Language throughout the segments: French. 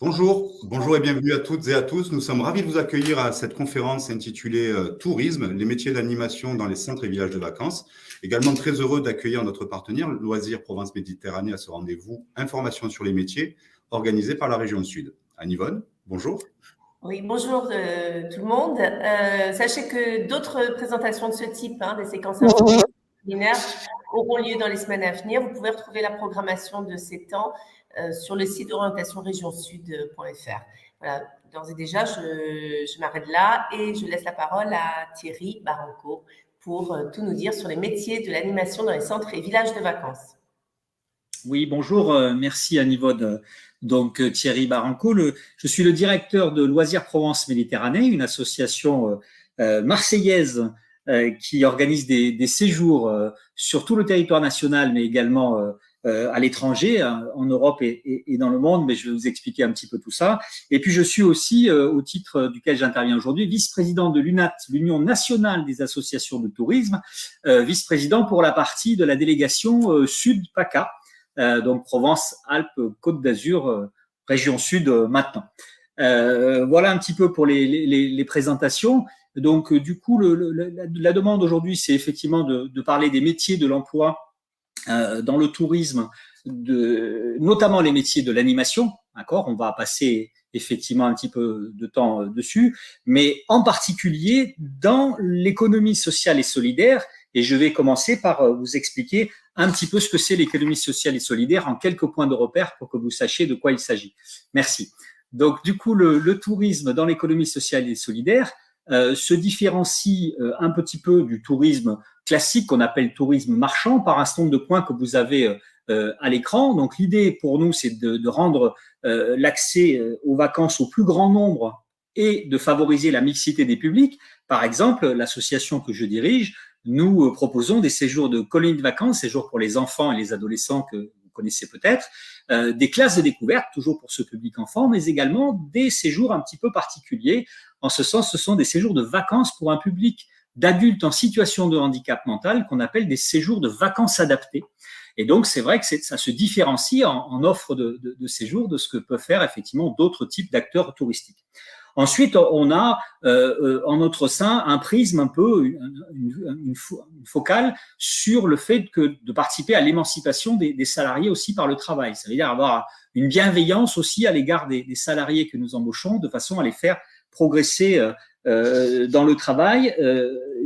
Bonjour et bienvenue à toutes et à tous. Nous sommes ravis de vous accueillir à cette conférence intitulée Tourisme, les métiers d'animation dans les centres et villages de vacances. Également très heureux d'accueillir notre partenaire Loisirs Provence Méditerranée à ce rendez-vous Information sur les métiers organisé par la région Sud. Anne-Yvonne, bonjour. Oui, bonjour tout le monde. Sachez que d'autres présentations de ce type, des séquences webinaires, auront lieu dans les semaines à venir. Vous pouvez retrouver la programmation de ces temps sur le site orientationregionsud.fr. Voilà, d'ores et déjà, je m'arrête là et je laisse la parole à Thierry Baranco pour tout nous dire sur les métiers de l'animation dans les centres et villages de vacances. Oui, bonjour, merci Anne-Yvonne. Donc Thierry Baranco, je suis le directeur de Loisirs Provence Méditerranée, une association marseillaise qui organise des séjours sur tout le territoire national, mais également à l'étranger, en Europe et dans le monde, mais je vais vous expliquer un petit peu tout ça. Et puis je suis aussi, au titre duquel j'interviens aujourd'hui, vice-président de l'UNAT, l'Union nationale des associations de tourisme, vice-président pour la partie de la délégation Sud-PACA. Donc Provence-Alpes-Côte d'Azur, région Sud maintenant. Voilà un petit peu pour les présentations. Donc du coup, la demande aujourd'hui, c'est effectivement de parler des métiers de l'emploi dans le tourisme, notamment les métiers de l'animation. D'accord, on va passer effectivement un petit peu de temps dessus, mais en particulier dans l'économie sociale et solidaire. Et je vais commencer par vous expliquer un petit peu ce que c'est l'économie sociale et solidaire en quelques points de repère pour que vous sachiez de quoi il s'agit. Merci. Donc, du coup, le tourisme dans l'économie sociale et solidaire se différencie un petit peu du tourisme classique qu'on appelle tourisme marchand par un certain nombre de points que vous avez à l'écran. Donc, l'idée pour nous, c'est de rendre l'accès aux vacances au plus grand nombre et de favoriser la mixité des publics. Par exemple, l'association que je dirige, nous proposons des séjours de colonies de vacances, séjours pour les enfants et les adolescents que vous connaissez peut-être, des classes de découverte, toujours pour ce public enfant, mais également des séjours un petit peu particuliers. En ce sens, ce sont des séjours de vacances pour un public d'adultes en situation de handicap mental qu'on appelle des séjours de vacances adaptés. Et donc, c'est vrai que ça se différencie en offre de séjours de ce que peuvent faire effectivement d'autres types d'acteurs touristiques. Ensuite, on a en notre sein un prisme un peu, une focale sur le fait de participer à l'émancipation des salariés aussi par le travail. Ça veut dire avoir une bienveillance aussi à l'égard des salariés que nous embauchons de façon à les faire progresser dans le travail.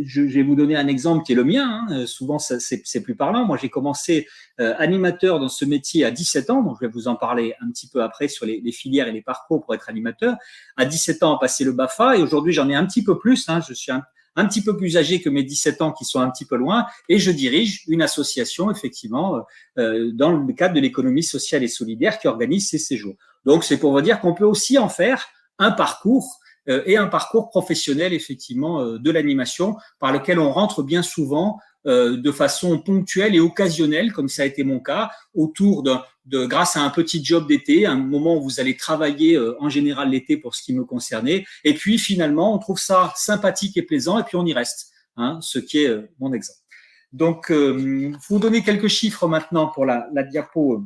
Je vais vous donner un exemple qui est le mien. Souvent, c'est plus parlant. Moi, j'ai commencé animateur dans ce métier à 17 ans. Donc, je vais vous en parler un petit peu après sur les filières et les parcours pour être animateur. À 17 ans, passer le BAFA. Et aujourd'hui, j'en ai un petit peu plus. Je suis un petit peu plus âgé que mes 17 ans qui sont un petit peu loin. Et je dirige une association, effectivement, dans le cadre de l'économie sociale et solidaire qui organise ces séjours. Donc, c'est pour vous dire qu'on peut aussi en faire un parcours et un parcours professionnel effectivement de l'animation par lequel on rentre bien souvent de façon ponctuelle et occasionnelle, comme ça a été mon cas, autour grâce à un petit job d'été, un moment où vous allez travailler en général l'été pour ce qui me concernait, et puis finalement on trouve ça sympathique et plaisant et puis on y reste, ce qui est mon exemple. Donc, vous donner quelques chiffres maintenant pour la diapo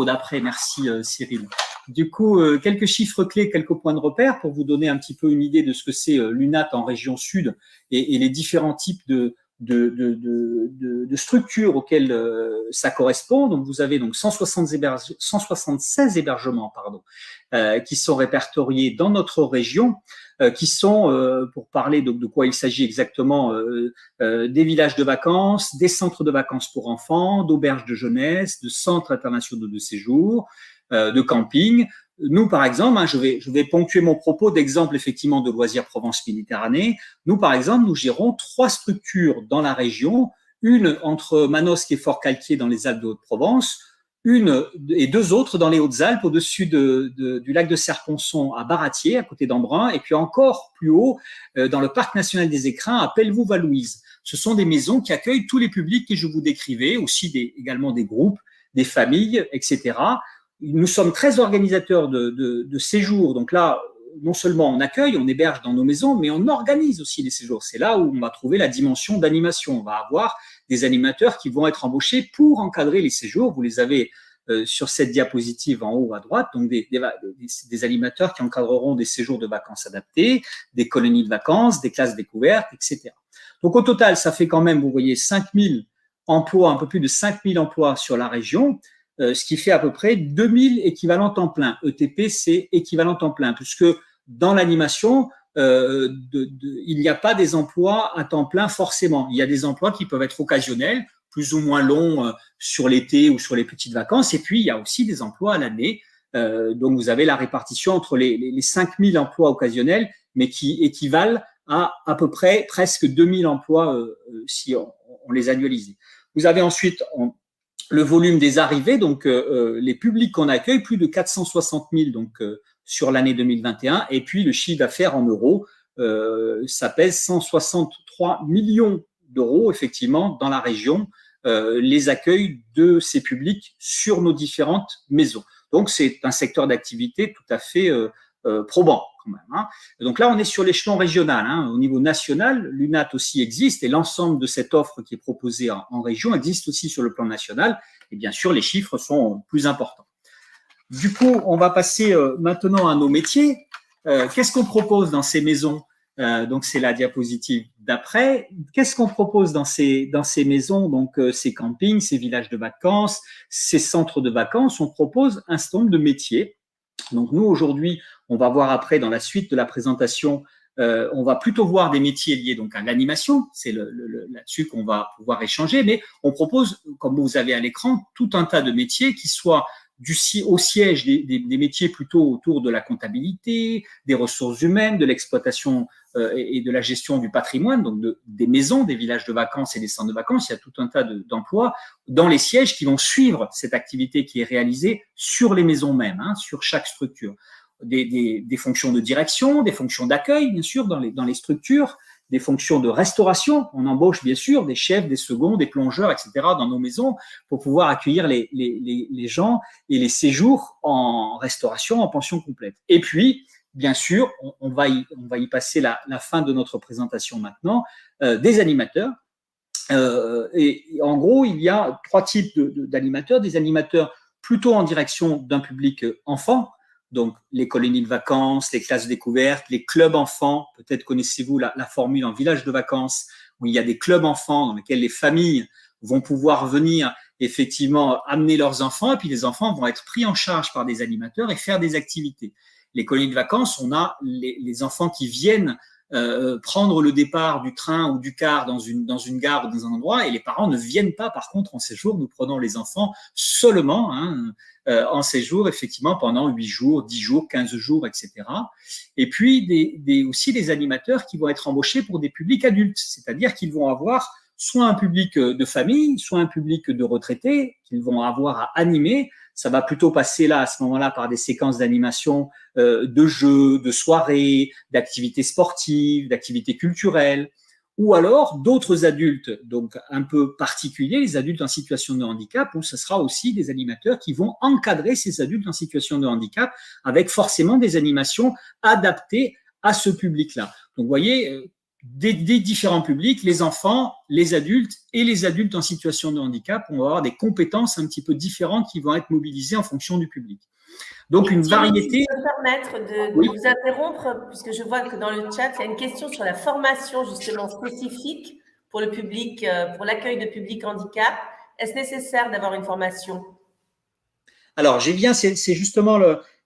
d'après. Merci Cyril. Du coup, quelques chiffres clés, quelques points de repère pour vous donner un petit peu une idée de ce que c'est l'UNAT en région Sud et les différents types de structures auxquelles ça correspond. Donc, vous avez donc 176 hébergements qui sont répertoriés dans notre région, qui sont, pour parler de quoi il s'agit exactement, des villages de vacances, des centres de vacances pour enfants, d'auberges de jeunesse, de centres internationaux de séjour, de camping. Nous, par exemple, je vais ponctuer mon propos d'exemple effectivement de Loisirs Provence Méditerranée. Nous, par exemple, nous gérons 3 structures dans la région, une entre Manosque et Fort-Calquier dans les Alpes de Haute-Provence, une et 2 autres dans les Hautes-Alpes au-dessus du lac de Serponçon à Baratier, à côté d'Embrun, et puis encore plus haut dans le parc national des Écrins à Pelvoux-Valouise. Ce sont des maisons qui accueillent tous les publics que je vous décrivais, aussi également des groupes, des familles, etc. Nous sommes très organisateurs de séjours. Donc là, non seulement on accueille, on héberge dans nos maisons, mais on organise aussi les séjours. C'est là où on va trouver la dimension d'animation. On va avoir des animateurs qui vont être embauchés pour encadrer les séjours. Vous les avez sur cette diapositive en haut à droite, donc des animateurs qui encadreront des séjours de vacances adaptés, des colonies de vacances, des classes découvertes, etc. Donc au total, ça fait quand même, vous voyez, 5000 emplois, un peu plus de 5000 emplois sur la région, ce qui fait à peu près 2000 équivalents temps plein. ETP, c'est équivalent temps plein, puisque dans l'animation, il n'y a pas des emplois à temps plein forcément. Il y a des emplois qui peuvent être occasionnels, plus ou moins longs sur l'été ou sur les petites vacances. Et puis, il y a aussi des emplois à l'année. Donc, vous avez la répartition entre les 5000 emplois occasionnels, mais qui équivalent à peu près presque 2000 emplois si on les annualisait. Vous avez ensuite le volume des arrivées, donc les publics qu'on accueille, plus de 460 000 donc, sur l'année 2021, et puis le chiffre d'affaires en euros, ça pèse 163 millions d'euros, effectivement, dans la région, les accueils de ces publics sur nos différentes maisons. Donc, c'est un secteur d'activité tout à fait probant, quand même. Hein. Donc là, on est sur l'échelon régional. Hein. Au niveau national, l'UNAT aussi existe, et l'ensemble de cette offre qui est proposée en région existe aussi sur le plan national, et bien sûr, les chiffres sont plus importants. Du coup, on va passer maintenant à nos métiers. Qu'est-ce qu'on propose dans ces maisons? Donc, c'est la diapositive d'après. Qu'est-ce qu'on propose dans ces maisons? Donc, ces campings, ces villages de vacances, ces centres de vacances, on propose un certain nombre de métiers. Donc, nous, aujourd'hui, on va voir après, dans la suite de la présentation, on va plutôt voir des métiers liés donc à l'animation. C'est là-dessus qu'on va pouvoir échanger. Mais on propose, comme vous avez à l'écran, tout un tas de métiers qui soient au siège des métiers plutôt autour de la comptabilité, des ressources humaines, de l'exploitation et de la gestion du patrimoine, donc des maisons, des villages de vacances et des centres de vacances. Il y a tout un tas d'emplois dans les sièges qui vont suivre cette activité qui est réalisée sur les maisons mêmes, hein, sur chaque structure. Des fonctions de direction, des fonctions d'accueil, bien sûr, dans les structures, des fonctions de restauration. On embauche, bien sûr, des chefs, des seconds, des plongeurs, etc. dans nos maisons pour pouvoir accueillir les gens et les séjours en restauration, en pension complète. Et puis, bien sûr, on va y passer la fin de notre présentation maintenant, des animateurs. Et en gros, il y a 3 types d'animateurs. Des animateurs plutôt en direction d'un public enfant, donc les colonies de vacances, les classes découvertes, les clubs enfants. Peut-être connaissez-vous la formule en village de vacances, où il y a des clubs enfants dans lesquels les familles vont pouvoir venir effectivement amener leurs enfants, et puis les enfants vont être pris en charge par des animateurs et faire des activités. Les colonies de vacances, on a les enfants qui viennent prendre le départ du train ou du car dans une gare ou dans un endroit, et les parents ne viennent pas par contre en séjour. Nous prenons les enfants seulement en séjour, effectivement, pendant 8 jours, 10 jours, 15 jours, etc. Et puis aussi des animateurs qui vont être embauchés pour des publics adultes, c'est-à-dire qu'ils vont avoir soit un public de famille, soit un public de retraités qu'ils vont avoir à animer. Ça va plutôt passer là, à ce moment-là, par des séquences d'animation, de jeux, de soirées, d'activités sportives, d'activités culturelles, ou alors d'autres adultes, donc un peu particuliers, les adultes en situation de handicap, où ce sera aussi des animateurs qui vont encadrer ces adultes en situation de handicap, avec forcément des animations adaptées à ce public-là. Donc, vous voyez, des différents publics, les enfants, les adultes et les adultes en situation de handicap, on va avoir des compétences un petit peu différentes qui vont être mobilisées en fonction du public. Donc, une variété. Je peux me permettre de vous interrompre, puisque je vois que dans le chat, il y a une question sur la formation justement spécifique pour le public, pour l'accueil de public handicap. Est-ce nécessaire d'avoir une formation? Alors, j'ai bien, c'est justement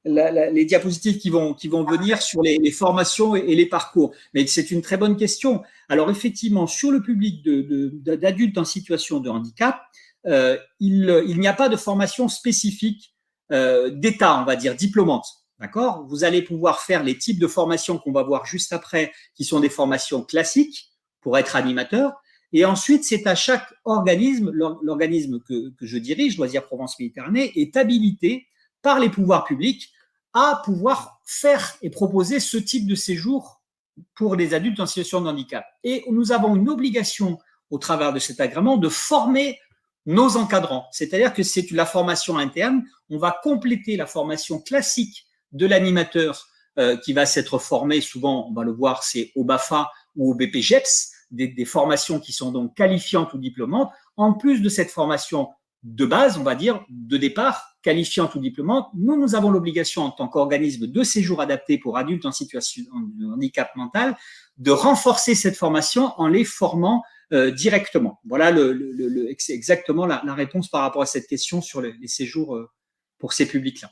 les diapositives qui vont venir sur les formations et les parcours. Mais c'est une très bonne question. Alors, effectivement, sur le public d'adultes en situation de handicap, il n'y a pas de formation spécifique d'État, on va dire, diplômante. D'accord? Vous allez pouvoir faire les types de formations qu'on va voir juste après, qui sont des formations classiques pour être animateur. Et ensuite, c'est à chaque organisme, l'organisme que je dirige, Loisirs Provence Méditerranée, est habilité par les pouvoirs publics à pouvoir faire et proposer ce type de séjour pour les adultes en situation de handicap. Et nous avons une obligation, au travers de cet agrément, de former nos encadrants. C'est-à-dire que c'est la formation interne. On va compléter la formation classique de l'animateur qui va s'être formé, souvent, on va le voir, c'est au BAFA ou au BPGEPS, des formations qui sont donc qualifiantes ou diplômantes. En plus de cette formation de base, on va dire, de départ, qualifiante ou diplômante. Nous avons l'obligation, en tant qu'organisme de séjour adapté pour adultes en situation de handicap mental, de renforcer cette formation en les formant directement. Voilà exactement la réponse par rapport à cette question sur les séjours pour ces publics-là.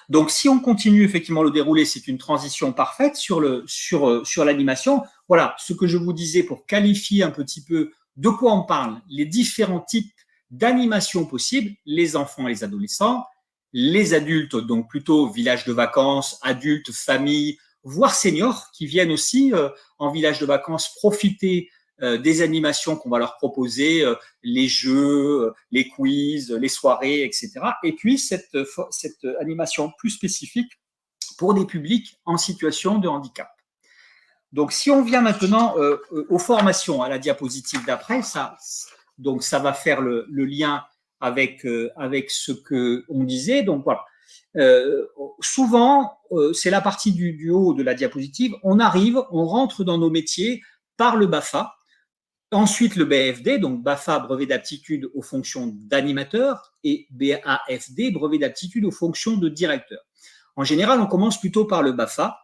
Donc, si on continue effectivement le déroulé, c'est une transition parfaite sur l'animation. Voilà ce que je vous disais pour qualifier un petit peu de quoi on parle, les différents types d'animation possibles, les enfants et les adolescents, les adultes, donc plutôt village de vacances, adultes, familles, voire seniors qui viennent aussi en village de vacances profiter des animations qu'on va leur proposer, les jeux, les quiz, les soirées, etc. Et puis cette animation plus spécifique pour des publics en situation de handicap. Donc, si on vient maintenant aux formations, à la diapositive d'après, ça va faire le lien avec ce qu'on disait. Donc, voilà. Souvent, c'est la partie du haut de la diapositive, on rentre dans nos métiers par le BAFA. Ensuite, le BAFD, donc BAFA, brevet d'aptitude aux fonctions d'animateur, et BAFD, brevet d'aptitude aux fonctions de directeur. En général, on commence plutôt par le BAFA,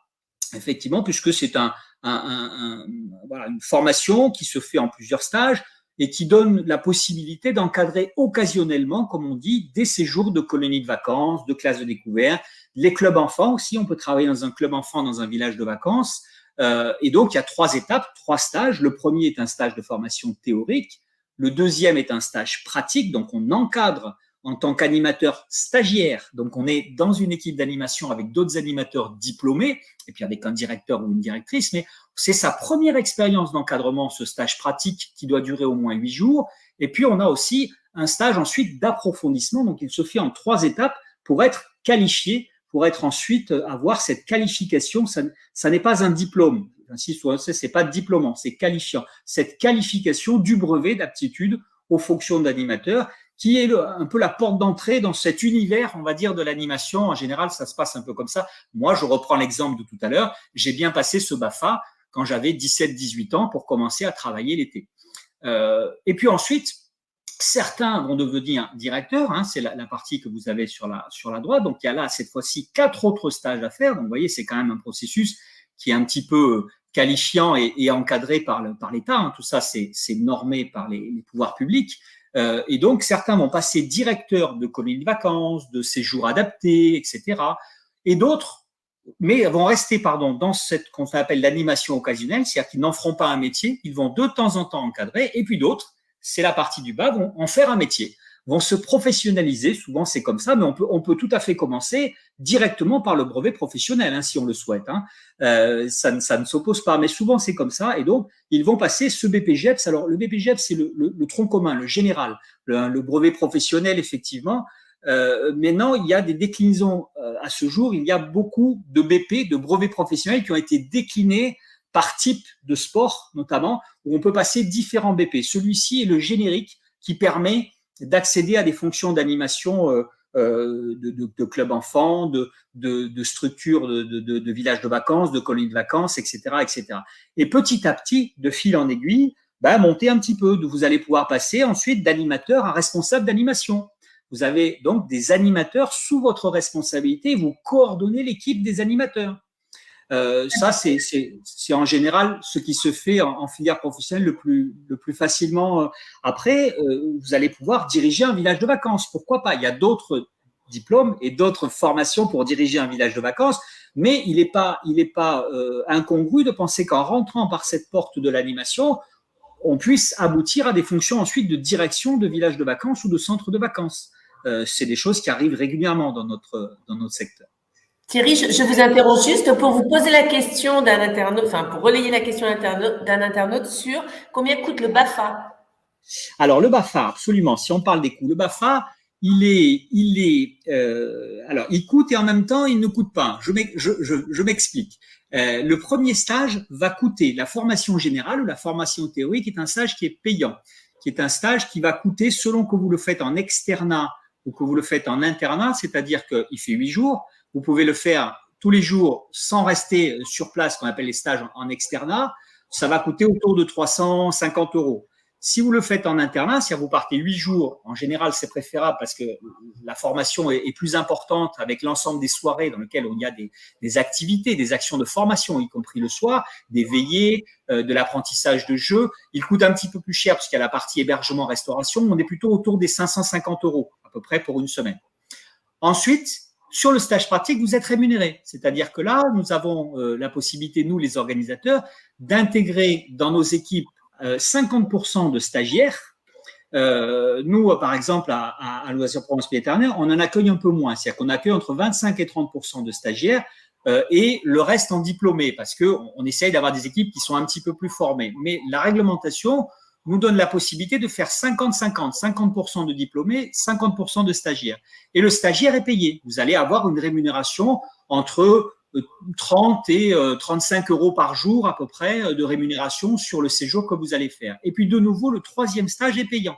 effectivement, puisque c'est une formation qui se fait en plusieurs stages et qui donne la possibilité d'encadrer occasionnellement, comme on dit, des séjours de colonies de vacances, de classes de découverte, les clubs enfants aussi. On peut travailler dans un club enfant dans un village de vacances. Et donc, il y a 3 étapes, 3 stages. Le premier est un stage de formation théorique. Le deuxième est un stage pratique. Donc, on encadre en tant qu'animateur stagiaire. Donc, on est dans une équipe d'animation avec d'autres animateurs diplômés et puis avec un directeur ou une directrice. Mais c'est sa première expérience d'encadrement, ce stage pratique qui doit durer au moins 8 jours. Et puis, on a aussi un stage ensuite d'approfondissement. Donc, il se fait en 3 étapes pour être qualifié, pour être ensuite avoir cette qualification. Ça n'est pas un diplôme. J'insiste sur ça, c'est pas diplômant, c'est qualifiant. Cette qualification du brevet d'aptitude aux fonctions d'animateur, qui est un peu la porte d'entrée dans cet univers, on va dire, de l'animation. En général, ça se passe un peu comme ça. Moi, je reprends l'exemple de tout à l'heure. J'ai bien passé ce BAFA quand j'avais 17-18 ans pour commencer à travailler l'été. Et puis ensuite, certains vont devenir directeurs, hein, c'est la partie que vous avez sur la droite. Donc, il y a là, cette fois-ci, 4 autres stages à faire. Donc, vous voyez, c'est quand même un processus qui est un petit peu qualifiant et encadré par l'État. Hein. Tout ça, c'est normé par les pouvoirs publics. Et donc, certains vont passer directeur de colonies de vacances, de séjours adaptés, etc. Et d'autres, mais vont rester, dans cette qu'on appelle l'animation occasionnelle, c'est-à-dire qu'ils n'en feront pas un métier, ils vont de temps en temps encadrer. Et puis d'autres, c'est la partie du bas, vont en faire un métier, vont se professionnaliser, souvent c'est comme ça, mais on peut tout à fait commencer directement par le brevet professionnel, hein, si on le souhaite. Hein. Ça ne s'oppose pas, mais souvent c'est comme ça, et donc ils vont passer ce BPGEPS. Alors le BPGEPS, c'est le tronc commun, le général, le brevet professionnel, effectivement. Maintenant, il y a des déclinaisons à ce jour, il y a beaucoup de BP, de brevets professionnels qui ont été déclinés par type de sport, notamment, où on peut passer différents BP. Celui-ci est le générique qui permet d'accéder à des fonctions d'animation de clubs enfants, de structures de villages de vacances, de colonies de vacances, etc., etc. Et petit à petit, de fil en aiguille, monter un petit peu. Vous allez pouvoir passer ensuite d'animateur à responsable d'animation. Vous avez donc des animateurs sous votre responsabilité, vous coordonnez l'équipe des animateurs. Ça, c'est en général ce qui se fait en filière professionnelle le plus facilement. Après, vous allez pouvoir diriger un village de vacances. Pourquoi pas? Il y a d'autres diplômes et d'autres formations pour diriger un village de vacances, mais il n'est pas incongru de penser qu'en rentrant par cette porte de l'animation, on puisse aboutir à des fonctions ensuite de direction de village de vacances ou de centre de vacances. C'est des choses qui arrivent régulièrement dans notre secteur. Thierry, je vous interromps juste pour vous poser la question d'un internaute, pour relayer la question d'un internaute sur combien coûte le BAFA. Alors, le BAFA, absolument. Si on parle des coûts, le BAFA, il coûte et en même temps, il ne coûte pas. Je m'explique. Le premier stage va coûter la formation générale ou la formation théorique, qui est un stage qui est payant, qui est un stage qui va coûter selon que vous le faites en externat ou que vous le faites en internat, c'est-à-dire qu'il fait 8 jours. Vous pouvez le faire tous les jours sans rester sur place, qu'on appelle les stages en externat. Ça va coûter autour de 350 €. Si vous le faites en internat, si vous partez 8 jours, en général, c'est préférable parce que la formation est plus importante avec l'ensemble des soirées dans lesquelles il y a des activités, des actions de formation, y compris le soir, des veillées, de l'apprentissage de jeux. Il coûte un petit peu plus cher parce qu'il y a la partie hébergement-restauration. On est plutôt autour des 550 € à peu près pour une semaine. Ensuite, sur le stage pratique, vous êtes rémunéré. C'est-à-dire que là, nous avons la possibilité, nous les organisateurs, d'intégrer dans nos équipes 50% de stagiaires. Nous, par exemple, à Loisirs Provence Méditerranée, on en accueille un peu moins. C'est-à-dire qu'on accueille entre 25 et 30% de stagiaires et le reste en diplômés parce qu'on essaye d'avoir des équipes qui sont un petit peu plus formées. Mais la réglementation nous donne la possibilité de faire 50-50, 50% de diplômés, 50% de stagiaires. Et le stagiaire est payé. Vous allez avoir une rémunération entre 30 et 35 € par jour à peu près de rémunération sur le séjour que vous allez faire. Et puis de nouveau, le troisième stage est payant.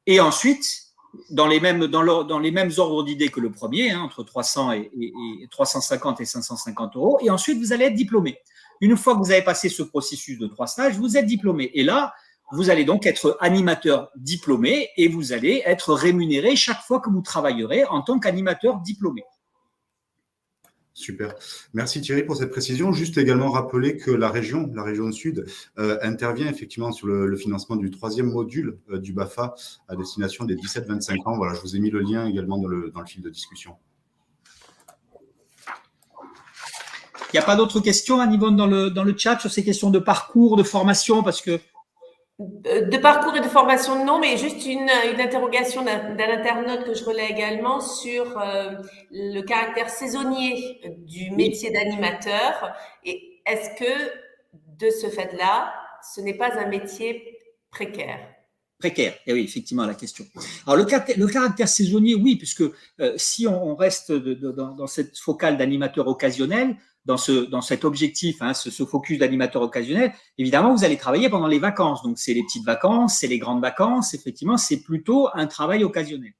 Et ensuite, dans les mêmes ordres d'idées que le premier, entre 300 et 350 et 550 €. Et ensuite, vous allez être diplômé. Une fois que vous avez passé ce processus de 3 stages, vous êtes diplômé. Et là, vous allez donc être animateur diplômé et vous allez être rémunéré chaque fois que vous travaillerez en tant qu'animateur diplômé. Super. Merci Thierry pour cette précision. Juste également rappeler que la région Sud, intervient effectivement sur le financement du 3e module du BAFA à destination des 17-25 ans. Voilà, je vous ai mis le lien également dans le fil de discussion. Il n'y a pas d'autres questions, Anne-Yvonne, dans le chat sur ces questions de parcours, de formation, parce que… De parcours et de formation, non, mais juste une interrogation d'un internaute que je relais également sur le caractère saisonnier du métier d'animateur. Et est-ce que, de ce fait-là, ce n'est pas un métier précaire? Précaire, et oui, effectivement, la question. Alors, le caractère saisonnier, oui, puisque si on reste dans cette focale d'animateur occasionnel, dans cet objectif, ce focus d'animateur occasionnel, évidemment, vous allez travailler pendant les vacances. Donc, c'est les petites vacances, c'est les grandes vacances. Effectivement, c'est plutôt un travail occasionnel.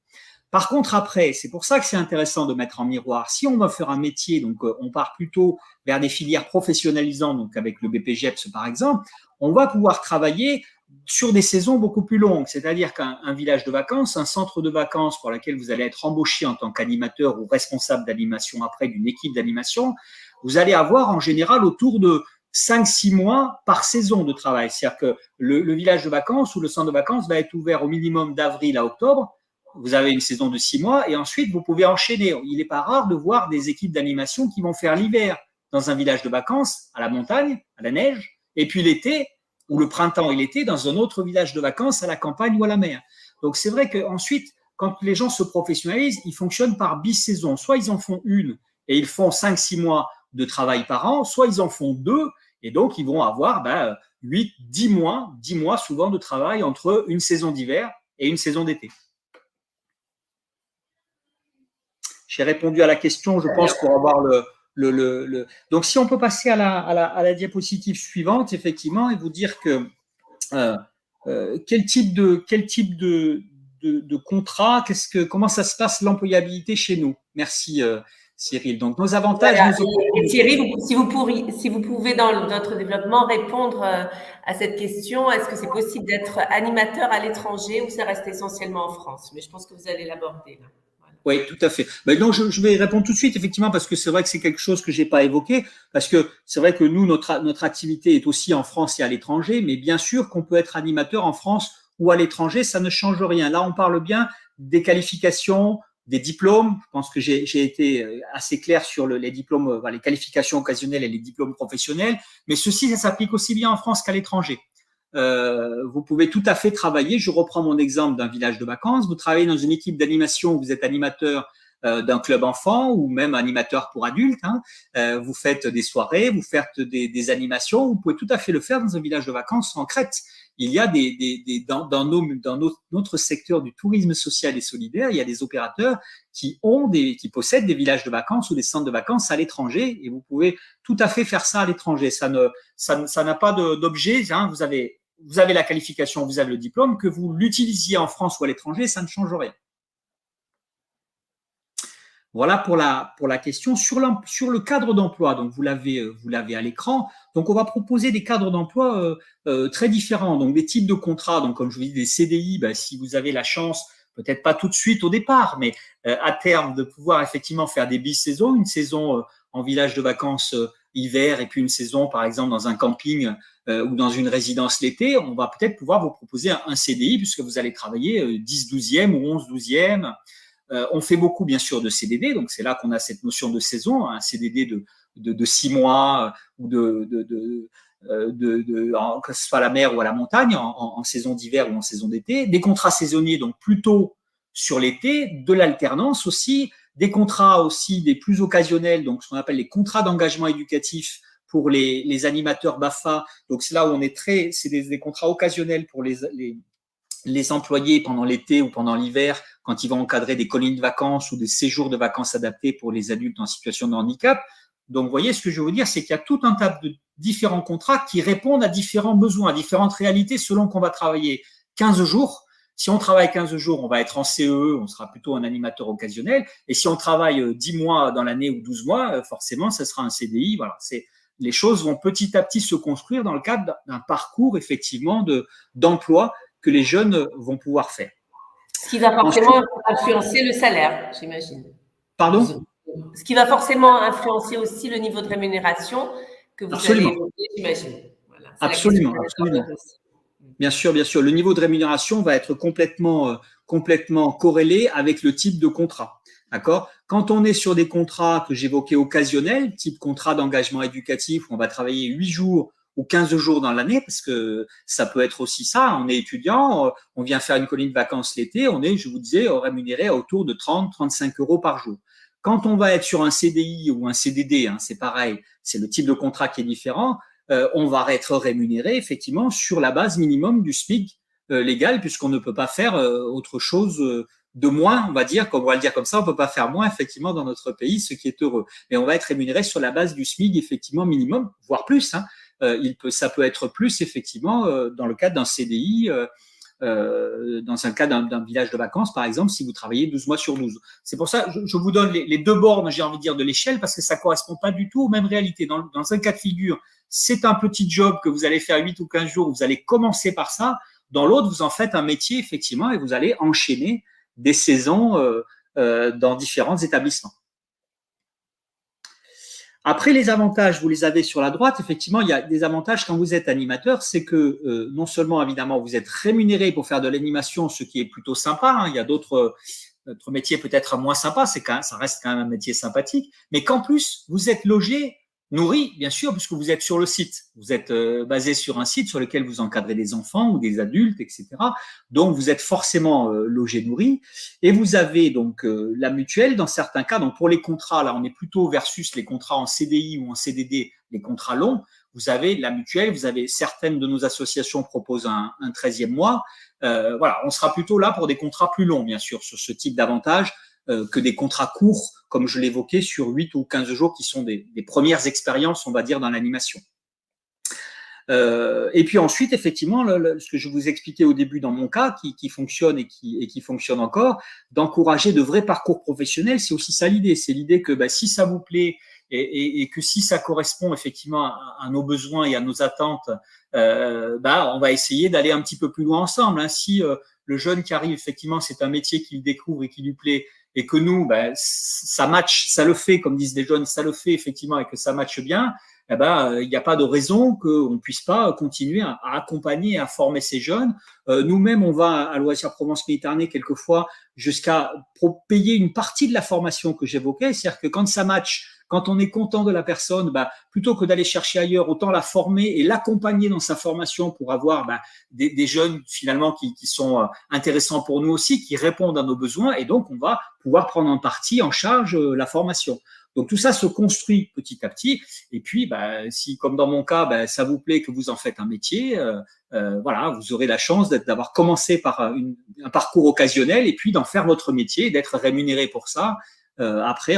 Par contre, après, c'est pour ça que c'est intéressant de mettre en miroir. Si on va faire un métier, donc on part plutôt vers des filières professionnalisantes, donc avec le BPGEPS par exemple, on va pouvoir travailler sur des saisons beaucoup plus longues. C'est-à-dire qu'un village de vacances, un centre de vacances pour lequel vous allez être embauché en tant qu'animateur ou responsable d'animation après d'une équipe d'animation, vous allez avoir en général autour de 5-6 mois par saison de travail. C'est-à-dire que le village de vacances ou le centre de vacances va être ouvert au minimum d'avril à octobre. Vous avez une saison de 6 mois et ensuite vous pouvez enchaîner. Il n'est pas rare de voir des équipes d'animation qui vont faire l'hiver dans un village de vacances, à la montagne, à la neige, et puis l'été, ou le printemps et l'été, dans un autre village de vacances, à la campagne ou à la mer. Donc c'est vrai qu'ensuite, quand les gens se professionnalisent, ils fonctionnent par bi-saison. Soit ils en font une et ils font 5-6 mois de travail par an, soit ils en font 2 et donc ils vont avoir 8-10 mois souvent de travail entre une saison d'hiver et une saison d'été. J'ai répondu à la question, je pense, pour avoir Donc, si on peut passer à la diapositive suivante, effectivement, et vous dire que quel type de contrat, comment ça se passe l'employabilité chez nous. Merci Cyril. Donc, nos avantages… Voilà. Et Thierry, si vous pouvez dans notre développement répondre à cette question, est-ce que c'est possible d'être animateur à l'étranger ou ça reste essentiellement en France? Mais je pense que vous allez l'aborder là. Oui, tout à fait. Donc, je vais répondre tout de suite, effectivement, parce que c'est vrai que c'est quelque chose que j'ai pas évoqué, parce que c'est vrai que nous, notre activité est aussi en France et à l'étranger, mais bien sûr qu'on peut être animateur en France ou à l'étranger, ça ne change rien. Là, on parle bien des qualifications, des diplômes. Je pense que j'ai été assez clair sur les diplômes, les qualifications occasionnelles et les diplômes professionnels, mais ceci, ça s'applique aussi bien en France qu'à l'étranger. Vous pouvez tout à fait travailler. Je reprends mon exemple d'un village de vacances. Vous travaillez dans une équipe d'animation, vous êtes animateur d'un club enfant ou même animateur pour adultes. Vous faites des soirées, vous faites des animations. Vous pouvez tout à fait le faire dans un village de vacances en Crète. Il y a dans notre secteur du tourisme social et solidaire, il y a des opérateurs qui possèdent des villages de vacances ou des centres de vacances à l'étranger et vous pouvez tout à fait faire ça à l'étranger. Ça n'a pas d'objet. Vous avez la qualification, vous avez le diplôme, que vous l'utilisiez en France ou à l'étranger, ça ne change rien. Voilà pour la question. Sur le cadre d'emploi, donc vous l'avez à l'écran. Donc on va proposer des cadres d'emploi très différents. Donc des types de contrats, donc comme je vous dis, des CDI, ben, si vous avez la chance, peut-être pas tout de suite au départ, mais à terme de pouvoir effectivement faire des bi-saisons, une saison en village de vacances hiver et puis une saison par exemple dans un camping ou dans une résidence l'été, on va peut-être pouvoir vous proposer un CDI puisque vous allez travailler 10/12e ou 11/12e. On fait beaucoup, bien sûr, de CDD, donc c'est là qu'on a cette notion de saison, un CDD de 6 mois ou que ce soit à la mer ou à la montagne, en saison d'hiver ou en saison d'été, des contrats saisonniers, donc plutôt sur l'été, de l'alternance aussi, des contrats aussi des plus occasionnels, donc ce qu'on appelle les contrats d'engagement éducatif pour les animateurs BAFA, donc c'est là où on est c'est des contrats occasionnels pour les employés pendant l'été ou pendant l'hiver, quand ils vont encadrer des colonies de vacances ou des séjours de vacances adaptés pour les adultes en situation de handicap. Donc, vous voyez, ce que je veux vous dire, c'est qu'il y a tout un tas de différents contrats qui répondent à différents besoins, à différentes réalités selon qu'on va travailler 15 jours. Si on travaille 15 jours, on va être en CE, on sera plutôt un animateur occasionnel. Et si on travaille 10 mois dans l'année ou 12 mois, forcément, ce sera un CDI. Voilà, les choses vont petit à petit se construire dans le cadre d'un parcours, effectivement, d'emploi que les jeunes vont pouvoir faire. Ce qui va forcément influencer le salaire, j'imagine. Pardon ? Ce qui va forcément influencer aussi le niveau de rémunération que vous allez évoquer, j'imagine. Voilà, absolument. Bien sûr. Le niveau de rémunération va être complètement corrélé avec le type de contrat. D'accord ? Quand on est sur des contrats que j'évoquais occasionnels, type contrat d'engagement éducatif, où on va travailler 8 jours ou 15 jours dans l'année, parce que ça peut être aussi ça. On est étudiant, on vient faire une colonie de vacances l'été, on est, je vous disais, rémunéré autour de 30-35 € par jour. Quand on va être sur un CDI ou un CDD, c'est pareil, c'est le type de contrat qui est différent, on va être rémunéré effectivement sur la base minimum du SMIC légal, puisqu'on ne peut pas faire autre chose de moins, on va le dire comme ça, on ne peut pas faire moins effectivement dans notre pays, ce qui est heureux. Mais on va être rémunéré sur la base du SMIC effectivement minimum, voire plus. Ça peut être plus effectivement dans le cadre d'un CDI, dans un cas d'un village de vacances, par exemple, si vous travaillez 12 mois sur 12. C'est pour ça que je vous donne les deux bornes, j'ai envie de dire, de l'échelle, parce que ça ne correspond pas du tout aux mêmes réalités. Dans un cas de figure, c'est un petit job que vous allez faire 8 ou 15 jours, vous allez commencer par ça. Dans l'autre, vous en faites un métier, effectivement, et vous allez enchaîner des saisons dans différents établissements. Après, les avantages, vous les avez sur la droite. Effectivement, il y a des avantages quand vous êtes animateur, c'est que non seulement, évidemment, vous êtes rémunéré pour faire de l'animation, ce qui est plutôt sympa. Il y a d'autres métiers peut-être moins sympas, ça reste quand même un métier sympathique, mais qu'en plus, vous êtes logé, nourri, bien sûr, puisque vous êtes sur le site. Vous êtes basé sur un site sur lequel vous encadrez des enfants ou des adultes, etc. Donc, vous êtes forcément logé, nourri. Et vous avez donc la mutuelle dans certains cas. Donc, pour les contrats, là, on est plutôt versus les contrats en CDI ou en CDD, les contrats longs. Vous avez la mutuelle, vous avez certaines de nos associations proposent un 13e mois. Voilà, on sera plutôt là pour des contrats plus longs, bien sûr, sur ce type d'avantages que des contrats courts, comme je l'évoquais, sur 8 ou 15 jours, qui sont des premières expériences, on va dire, dans l'animation. Et puis ensuite, effectivement, ce que je vous expliquais au début dans mon cas, qui fonctionne et qui fonctionne encore, d'encourager de vrais parcours professionnels, c'est aussi ça l'idée. C'est l'idée que si ça vous plaît et que si ça correspond effectivement à nos besoins et à nos attentes, on va essayer d'aller un petit peu plus loin ensemble. Si le jeune qui arrive, effectivement, c'est un métier qu'il découvre et qui lui plaît, et que nous, ça match, ça le fait, comme disent les jeunes, ça le fait effectivement et que ça matche bien, il n'y a pas de raison qu'on ne puisse pas continuer à accompagner et à former ces jeunes. Nous-mêmes, on va à Loisirs Provence Méditerranée quelquefois jusqu'à payer une partie de la formation que j'évoquais, c'est-à-dire que quand ça match, quand on est content de la personne, plutôt que d'aller chercher ailleurs, autant la former et l'accompagner dans sa formation pour avoir des jeunes finalement qui sont intéressants pour nous aussi, qui répondent à nos besoins, et donc on va pouvoir prendre en partie en charge la formation. Donc tout ça se construit petit à petit, et puis si comme dans mon cas, ça vous plaît que vous en faites un métier, vous aurez la chance d'avoir commencé par un parcours occasionnel et puis d'en faire votre métier, d'être rémunéré pour ça après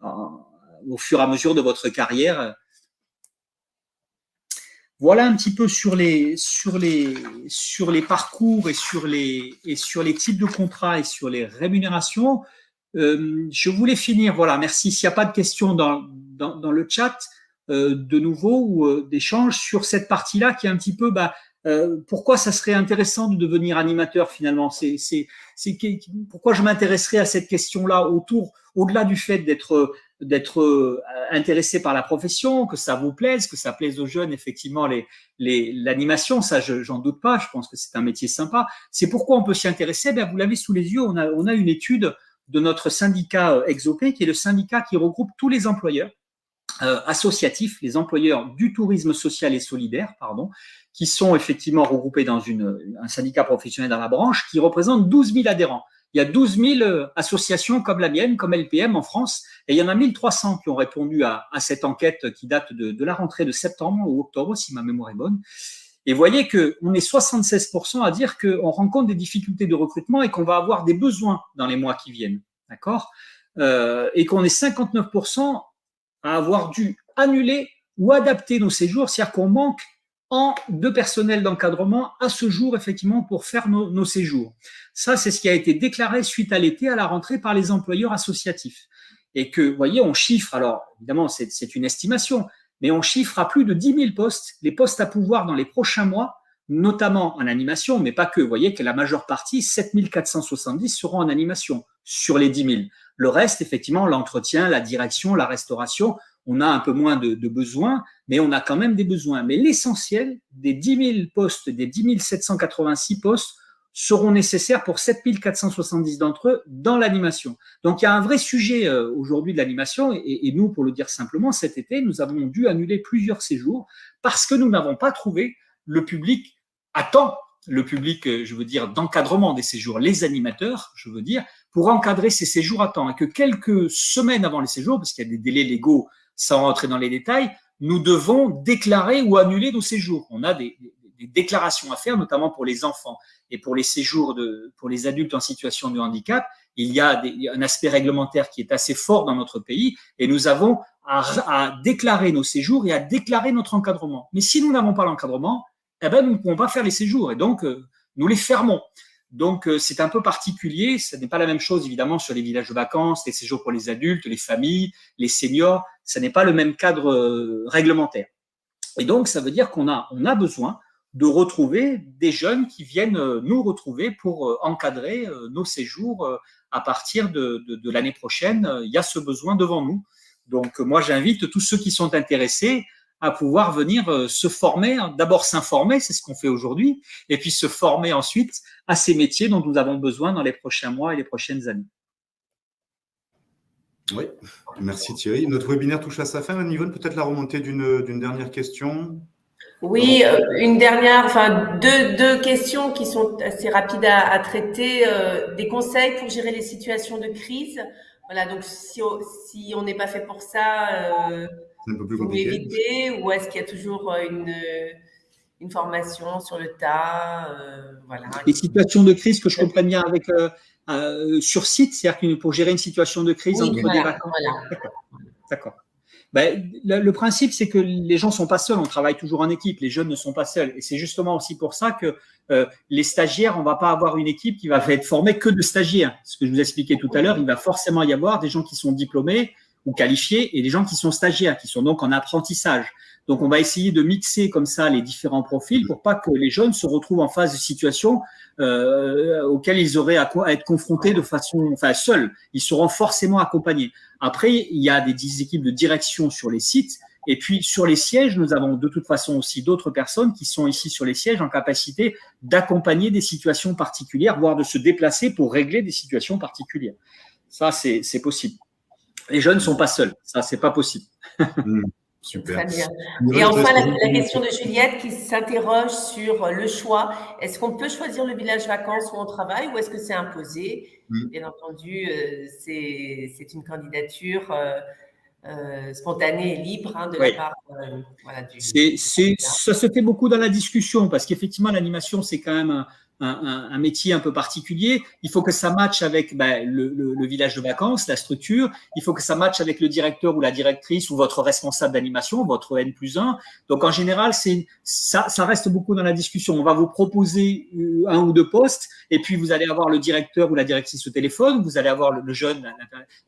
au fur et à mesure de votre carrière. Voilà un petit peu sur les parcours et sur les types de contrats et sur les rémunérations. je voulais finir, voilà, merci. S'il n'y a pas de questions dans le chat, de nouveau, ou d'échanges sur cette partie-là qui est un petit peu, pourquoi ça serait intéressant de devenir animateur finalement, pourquoi je m'intéresserais à cette question-là au-delà du fait d'être intéressé par la profession, que ça vous plaise, que ça plaise aux jeunes, effectivement, l'animation, ça, j'en doute pas, je pense que c'est un métier sympa. C'est pourquoi on peut s'y intéresser. Vous l'avez sous les yeux, on a une étude de notre syndicat Exopé, qui est le syndicat qui regroupe tous les employeurs associatifs, les employeurs du tourisme social et solidaire, qui sont effectivement regroupés dans un syndicat professionnel dans la branche, qui représente 12 000 adhérents. Il y a 12 000 associations comme la mienne, comme LPM en France, et il y en a 1300 qui ont répondu à cette enquête qui date de la rentrée de septembre ou octobre, si ma mémoire est bonne. Et vous voyez qu'on est 76% à dire qu'on rencontre des difficultés de recrutement et qu'on va avoir des besoins dans les mois qui viennent, d'accord, et qu'on est 59% à avoir dû annuler ou adapter nos séjours, c'est-à-dire qu'on manque de personnel d'encadrement à ce jour, effectivement, pour faire nos séjours. Ça, c'est ce qui a été déclaré suite à l'été, à la rentrée, par les employeurs associatifs. Et que, vous voyez, on chiffre, alors évidemment, c'est une estimation, mais on chiffre à plus de 10 000 postes, les postes à pouvoir dans les prochains mois, notamment en animation, mais pas que. Vous voyez que la majeure partie, 7 470, seront en animation sur les 10 000. Le reste, effectivement, l'entretien, la direction, la restauration, on a un peu moins de besoins, mais on a quand même des besoins. Mais l'essentiel des 10 000 postes, des 10 786 postes, seront nécessaires pour 7 470 d'entre eux dans l'animation. Donc, il y a un vrai sujet aujourd'hui de l'animation, et nous, pour le dire simplement, cet été, nous avons dû annuler plusieurs séjours parce que nous n'avons pas trouvé le public à temps, le public, je veux dire, d'encadrement des séjours, les animateurs, je veux dire, pour encadrer ces séjours à temps. Et que quelques semaines avant les séjours, parce qu'il y a des délais légaux sans rentrer dans les détails, nous devons déclarer ou annuler nos séjours. On a des déclarations à faire, notamment pour les enfants et pour les séjours pour les adultes en situation de handicap. Il y a un aspect réglementaire qui est assez fort dans notre pays et nous avons à déclarer nos séjours et à déclarer notre encadrement. Mais si nous n'avons pas l'encadrement, nous ne pouvons pas faire les séjours et donc nous les fermons. Donc, c'est un peu particulier. Ce n'est pas la même chose, évidemment, sur les villages de vacances, les séjours pour les adultes, les familles, les seniors. Ce n'est pas le même cadre réglementaire. Et donc, ça veut dire qu'on a besoin de retrouver des jeunes qui viennent nous retrouver pour encadrer nos séjours à partir de l'année prochaine. Il y a ce besoin devant nous. Donc, moi, j'invite tous ceux qui sont intéressés à pouvoir venir se former, d'abord s'informer, c'est ce qu'on fait aujourd'hui, et puis se former ensuite à ces métiers dont nous avons besoin dans les prochains mois et les prochaines années. Oui, merci Thierry. Notre webinaire touche à sa fin. Yvonne, peut-être la remontée d'une dernière question. Oui, une dernière, deux questions qui sont assez rapides à traiter. Des conseils pour gérer les situations de crise. Voilà, donc si on n'est pas fait pour ça, c'est un peu plus vous compliqué. évitez, ou est-ce qu'il y a toujours une formation sur le tas, voilà. Les situations de crise que je comprends bien avec sur site, c'est-à-dire que pour gérer une situation de crise entre des vacances. Voilà. D'accord. Le principe, c'est que les gens ne sont pas seuls, on travaille toujours en équipe, les jeunes ne sont pas seuls. Et c'est justement aussi pour ça que les stagiaires, on ne va pas avoir une équipe qui va être formée que de stagiaires. Ce que je vous expliquais tout à l'heure, il va forcément y avoir des gens qui sont diplômés ou qualifiés et des gens qui sont stagiaires, qui sont donc en apprentissage. Donc, on va essayer de mixer comme ça les différents profils pour pas que les jeunes se retrouvent en face de situations auxquelles ils auraient à être confrontés de façon, seuls. Ils seront forcément accompagnés. Après, il y a des équipes de direction sur les sites. Et puis, sur les sièges, nous avons de toute façon aussi d'autres personnes qui sont ici sur les sièges en capacité d'accompagner des situations particulières, voire de se déplacer pour régler des situations particulières. Ça, c'est possible. Les jeunes ne sont pas seuls. Ça, c'est pas possible. Super. Très bien. Et enfin, la question de Juliette qui s'interroge sur le choix. Est-ce qu'on peut choisir le village vacances où on travaille ou est-ce que c'est imposé? Bien entendu, c'est une candidature spontanée et libre de la part ça se fait beaucoup dans la discussion parce qu'effectivement, l'animation, c'est quand même un métier un peu particulier. Il faut que ça matche avec le village de vacances, la structure. Il faut que ça matche avec le directeur ou la directrice ou votre responsable d'animation, votre N+1. Donc, en général, ça reste beaucoup dans la discussion. On va vous proposer 1 ou 2 postes et puis vous allez avoir le directeur ou la directrice au téléphone. Vous allez avoir le jeune,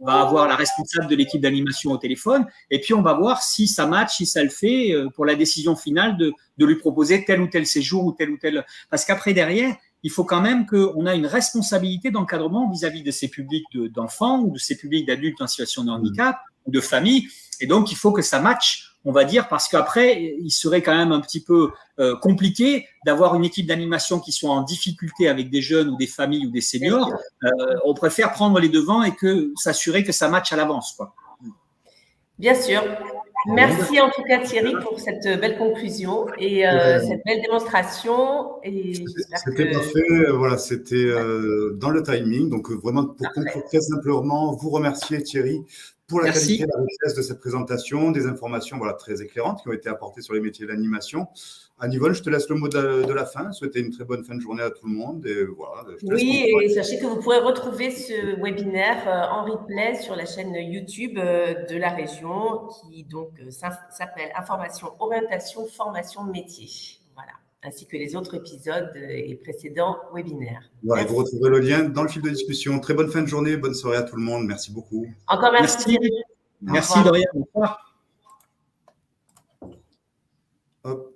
va avoir la responsable de l'équipe d'animation au téléphone. Et puis, on va voir si ça match, si ça le fait pour la décision finale de lui proposer tel ou tel séjour ou tel. Parce qu'après, derrière, il faut quand même qu'on a une responsabilité d'encadrement vis-à-vis de ces publics d'enfants ou de ces publics d'adultes en situation de handicap ou de famille. Et donc, il faut que ça matche, on va dire, parce qu'après, il serait quand même un petit peu compliqué d'avoir une équipe d'animation qui soit en difficulté avec des jeunes ou des familles ou des seniors. On préfère prendre les devants et s'assurer que ça matche à l'avance, quoi. Bien sûr. Merci en tout cas Thierry pour cette belle conclusion et cette belle démonstration. C'était parfait, voilà, c'était dans le timing. Donc vraiment pour conclure très simplement, vous remercier Thierry pour la qualité et la richesse de cette présentation, des informations très éclairantes qui ont été apportées sur les métiers de l'animation. Anne-Yvonne, je te laisse le mot de la fin. Souhaiter une très bonne fin de journée à tout le monde. Et voilà, oui, et sachez que vous pourrez retrouver ce webinaire en replay sur la chaîne YouTube de la région qui donc s'appelle Information, Orientation, Formation, Métier. Voilà, ainsi que les autres épisodes et précédents webinaires. Voilà, vous retrouverez le lien dans le fil de discussion. Très bonne fin de journée, bonne soirée à tout le monde. Merci beaucoup. Encore merci. Merci Dorian. Au revoir. Hop.